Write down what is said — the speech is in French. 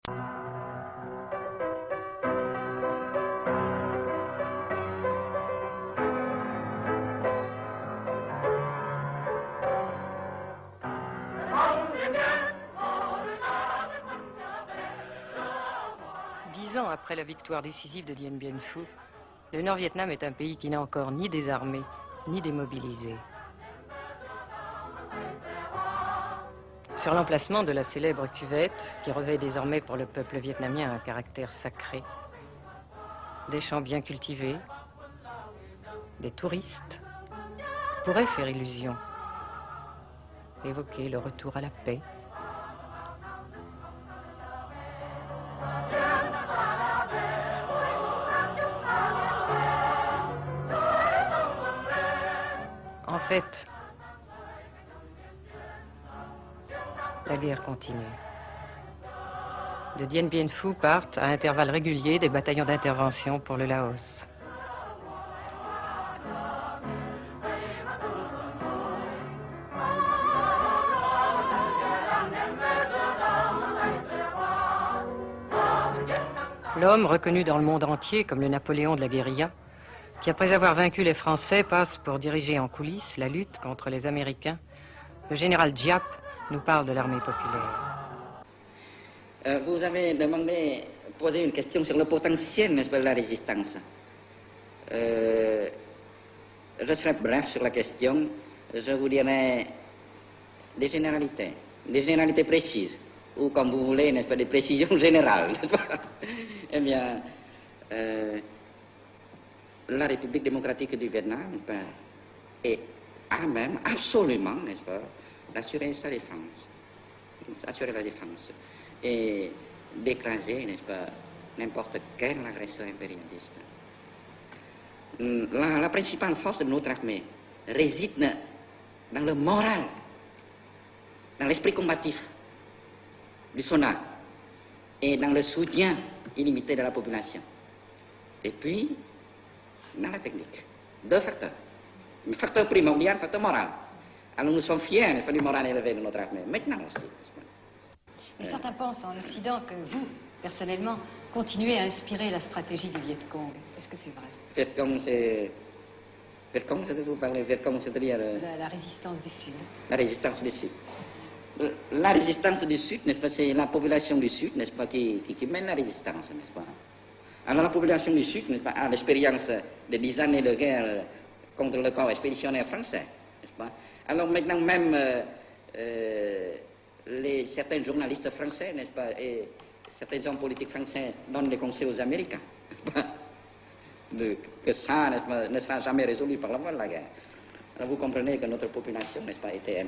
10 ans après la victoire décisive de Dien Bien Phu, le Nord-Vietnam est un pays qui n'a encore ni désarmé, ni démobilisé. Sur l'emplacement de la célèbre cuvette, qui revêt désormais pour le peuple vietnamien un caractère sacré, des champs bien cultivés, des touristes, pourraient faire illusion, évoquer le retour à la paix. En fait, la guerre continue. De Dien Bien Phu partent à intervalles réguliers des bataillons d'intervention pour le Laos. L'homme reconnu dans le monde entier comme le Napoléon de la guérilla, qui après avoir vaincu les Français passe pour diriger en coulisses la lutte contre les Américains, le général Giap nous parle de l'armée populaire. Vous avez posé une question sur le potentiel, n'est-ce pas, de la résistance. Je serai bref sur la question. Je vous dirai des généralités précises, ou comme vous voulez, n'est-ce pas, des précisions générales, n'est-ce pas? Eh bien, la République démocratique du Vietnam a même absolument, n'est-ce pas, d'assurer sa défense, assurer la défense et d'écraser, n'est-ce pas, n'importe quel agresseur impérialiste. La principale force de notre armée réside dans le moral, dans l'esprit combatif du soldat et dans le soutien illimité de la population. Et puis, dans la technique. Deux facteurs. Le facteur primordial, le facteur moral. Alors nous sommes fiers, n'est-ce pas, du moral élevé de notre armée. Maintenant aussi. Mais certains pensent en Occident que vous, personnellement, continuez à inspirer la stratégie du Viet Cong. Est-ce que c'est vrai? Viet Cong, c'est... Viet Cong, je vais vous parler. Viet Cong, c'est-à-dire... La résistance du Sud. La résistance du Sud. La résistance du Sud, n'est-ce pas, c'est la population du Sud, n'est-ce pas, qui mène la résistance, n'est-ce pas. Alors la population du Sud, n'est-ce pas, a l'expérience de 10 années de guerre contre le corps expéditionnaire français, n'est-ce pas. Alors maintenant même... certains journalistes français, n'est-ce pas, et certains hommes politiques français donnent des conseils aux Américains que ça, n'est-ce pas, ne sera jamais résolu par la voie de la guerre. Alors vous comprenez que notre population, n'est-ce pas, était